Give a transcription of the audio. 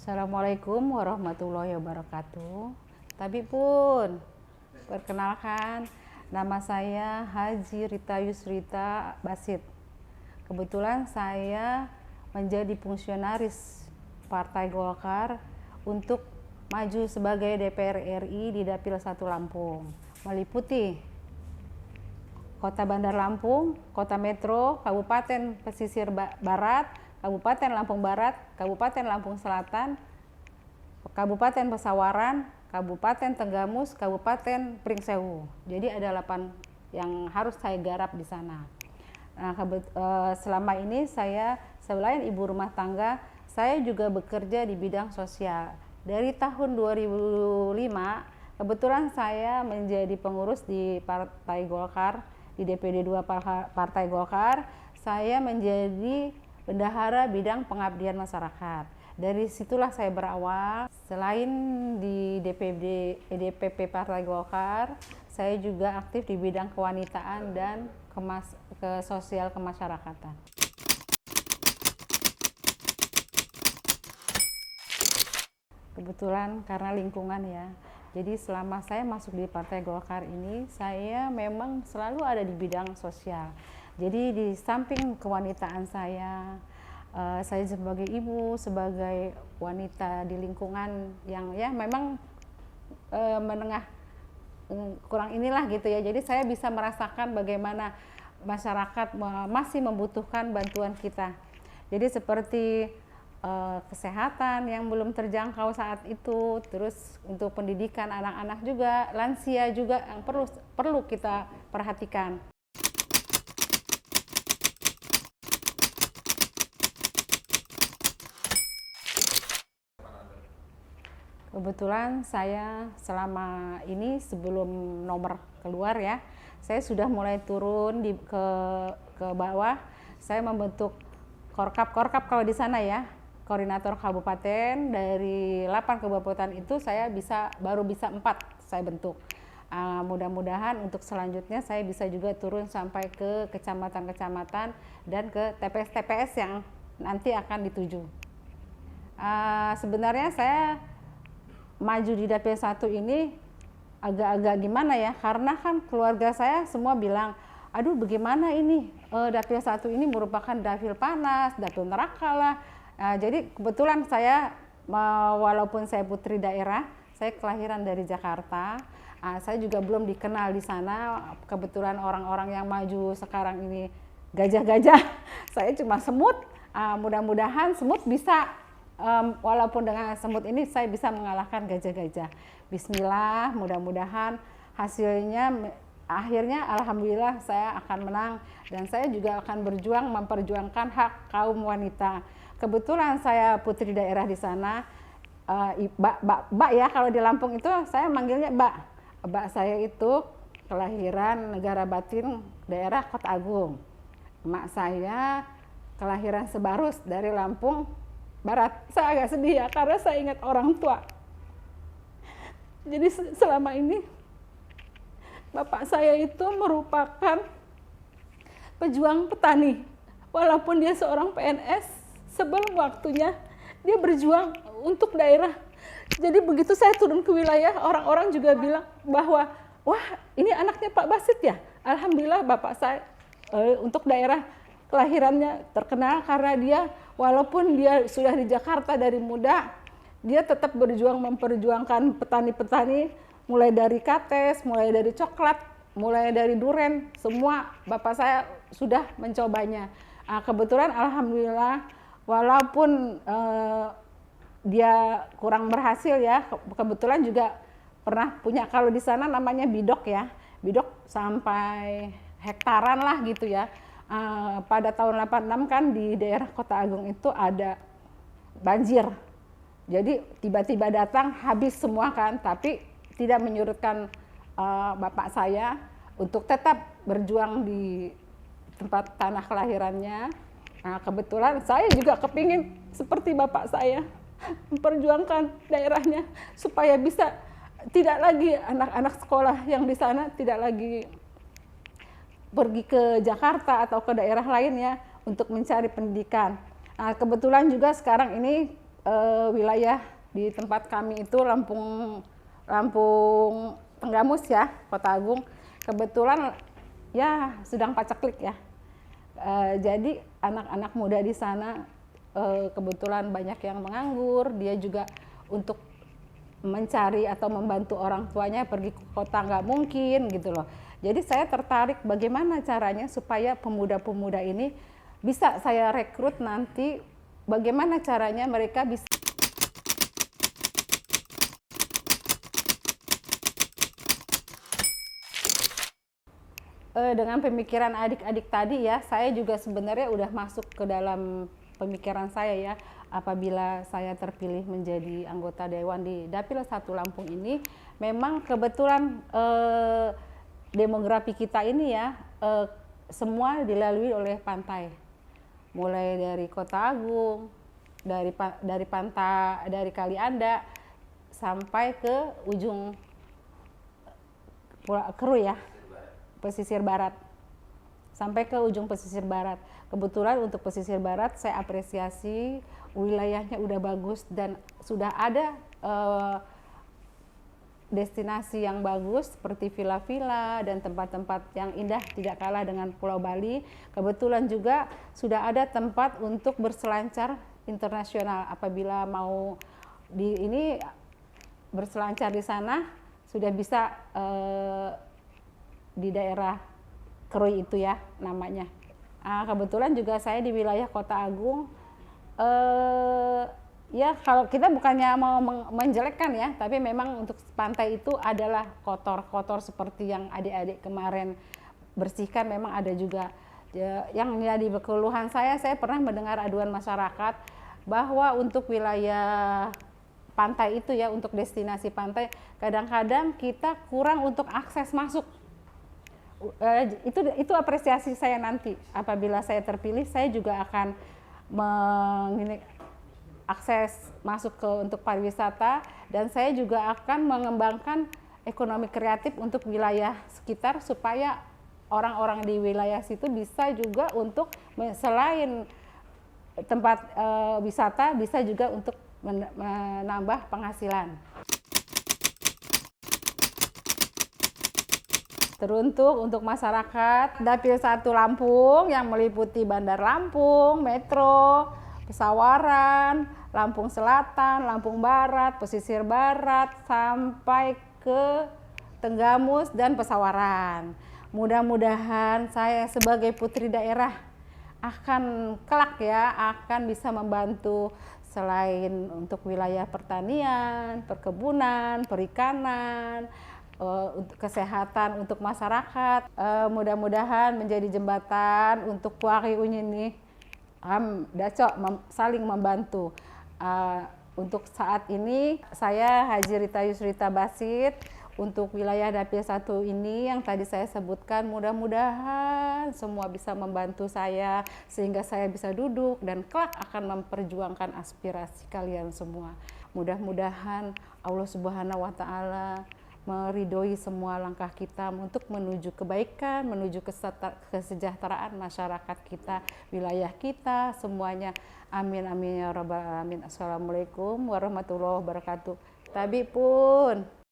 Assalamualaikum warahmatullahi wabarakatuh. Tapi pun, perkenalkan, nama saya Haji Rita Yusrita Basit. Kebetulan saya menjadi fungsionaris Partai Golkar untuk maju sebagai DPR RI di Dapil 1 Lampung, meliputi Kota Bandar Lampung, Kota Metro, Kabupaten Pesisir Barat, Kabupaten Lampung Barat, Kabupaten Lampung Selatan, Kabupaten Pesawaran, Kabupaten Tenggamus, Kabupaten Pringsewu. Jadi ada 8 yang harus saya garap di sana. Nah, selama ini saya selain ibu rumah tangga, saya juga bekerja di bidang sosial. Dari tahun 2005, kebetulan saya menjadi pengurus di Partai Golkar, di DPD 2 Partai Golkar. Saya menjadi bendahara bidang pengabdian masyarakat. Dari situlah saya berawal. Selain di DPP Partai Golkar, saya juga aktif di bidang kewanitaan dan sosial kemasyarakatan. Kebetulan karena lingkungan ya. Jadi selama saya masuk di Partai Golkar ini, saya memang selalu ada di bidang sosial. Jadi di samping kewanitaan saya sebagai ibu, sebagai wanita di lingkungan yang ya memang menengah kurang inilah gitu ya. Jadi saya bisa merasakan bagaimana masyarakat masih membutuhkan bantuan kita. Jadi seperti kesehatan yang belum terjangkau saat itu, terus untuk pendidikan anak-anak juga, lansia juga yang perlu kita perhatikan. Kebetulan saya selama ini sebelum nomor keluar ya, saya sudah mulai turun ke bawah. Saya membentuk korkap kalau di sana ya, koordinator kabupaten. Dari 8 kabupaten itu saya baru bisa 4 saya bentuk. Mudah-mudahan untuk selanjutnya saya bisa juga turun sampai ke kecamatan-kecamatan dan ke TPS-TPS yang nanti akan dituju. Sebenarnya saya maju di Dapil 1 ini agak-agak gimana ya, karena kan keluarga saya semua bilang, aduh bagaimana ini, Dapil 1 ini merupakan dapil panas, dapil neraka lah. Jadi kebetulan saya, walaupun saya putri daerah, saya kelahiran dari Jakarta, saya juga belum dikenal di sana. Kebetulan orang-orang yang maju sekarang ini gajah-gajah, saya cuma semut. Mudah-mudahan semut bisa, walaupun dengan semut ini saya bisa mengalahkan gajah-gajah. Bismillah, mudah-mudahan hasilnya akhirnya alhamdulillah saya akan menang, dan saya juga akan berjuang memperjuangkan hak kaum wanita. Kebetulan saya putri daerah di sana, Mbak ya, kalau di Lampung itu saya manggilnya Mbak. Mbak saya itu kelahiran Negara Batin, daerah Kota Agung. Emak saya kelahiran Sebarus dari Lampung Barat. Saya agak sedih ya, karena saya ingat orang tua. Jadi selama ini bapak saya itu merupakan pejuang petani. Walaupun dia seorang PNS, sebelum waktunya dia berjuang untuk daerah. Jadi begitu saya turun ke wilayah, orang-orang juga bilang bahwa, wah ini anaknya Pak Basit ya. Alhamdulillah bapak saya untuk daerah kelahirannya terkenal, karena dia walaupun dia sudah di Jakarta dari muda, dia tetap berjuang memperjuangkan petani-petani, mulai dari kates, mulai dari coklat, mulai dari duren, semua bapak saya sudah mencobanya. Kebetulan alhamdulillah, walaupun dia kurang berhasil ya, kebetulan juga pernah punya, kalau di sana namanya bidok ya, bidok sampai hektaran lah gitu ya. Pada tahun 86 kan di daerah Kota Agung itu ada banjir. Jadi tiba-tiba datang habis semua kan, tapi tidak menyurutkan bapak saya untuk tetap berjuang di tempat tanah kelahirannya. Kebetulan saya juga kepingin seperti bapak saya, memperjuangkan daerahnya supaya bisa tidak lagi anak-anak sekolah yang di sana tidak lagi pergi ke Jakarta atau ke daerah lainnya untuk mencari pendidikan. Kebetulan juga sekarang ini wilayah di tempat kami itu Lampung Tenggamus ya, Kota Agung. Kebetulan ya sedang paceklik ya. Jadi anak-anak muda di sana kebetulan banyak yang menganggur. Dia juga untuk mencari atau membantu orang tuanya pergi ke kota nggak mungkin gitu loh. Jadi saya tertarik bagaimana caranya supaya pemuda-pemuda ini bisa saya rekrut nanti, bagaimana caranya mereka bisa dengan pemikiran adik-adik tadi ya, saya juga sebenarnya udah masuk ke dalam pemikiran saya ya, apabila saya terpilih menjadi anggota Dewan di Dapil 1 Lampung ini, memang kebetulan demografi kita ini ya, semua dilalui oleh pantai, mulai dari Kota Agung, dari pantai, dari Kali Anda sampai ke ujung Pulau Keru ya, pesisir barat, sampai ke ujung pesisir barat. Kebetulan untuk pesisir barat saya apresiasi, wilayahnya udah bagus dan sudah ada destinasi yang bagus seperti villa-villa dan tempat-tempat yang indah tidak kalah dengan Pulau Bali. Kebetulan juga sudah ada tempat untuk berselancar internasional, apabila mau berselancar di sana sudah bisa di daerah Krui itu ya namanya. Kebetulan juga saya di wilayah Kota Agung, ya kalau kita bukannya mau menjelekkan ya, tapi memang untuk pantai itu adalah kotor seperti yang adik-adik kemarin bersihkan, memang ada juga ya, yang jadi keluhan saya pernah mendengar aduan masyarakat bahwa untuk wilayah pantai itu ya, untuk destinasi pantai kadang-kadang kita kurang untuk akses masuk. Itu apresiasi saya nanti apabila saya terpilih, saya juga akan akses masuk untuk pariwisata, dan saya juga akan mengembangkan ekonomi kreatif untuk wilayah sekitar supaya orang-orang di wilayah situ bisa juga untuk selain tempat wisata bisa juga untuk menambah penghasilan. Teruntuk untuk masyarakat Dapil 1 Lampung yang meliputi Bandar Lampung, Metro, Pesawaran, Lampung Selatan, Lampung Barat, Pesisir Barat, sampai ke Tenggamus dan Pesawaran. Mudah-mudahan saya sebagai putri daerah akan kelak ya, akan bisa membantu selain untuk wilayah pertanian, perkebunan, perikanan, untuk kesehatan untuk masyarakat. Mudah-mudahan menjadi jembatan untuk Puari Unyini saling membantu. Untuk saat ini saya Haji Rita Yusrita Basit untuk wilayah Dapil 1 ini yang tadi saya sebutkan, mudah-mudahan semua bisa membantu saya sehingga saya bisa duduk dan kelak akan memperjuangkan aspirasi kalian semua. Mudah-mudahan Allah Subhanahu wa taala meridhoi semua langkah kita untuk menuju kebaikan, menuju kesejahteraan masyarakat kita, wilayah kita, semuanya. Amin amin ya rabbal alamin. Assalamualaikum warahmatullahi wabarakatuh. Tabi pun.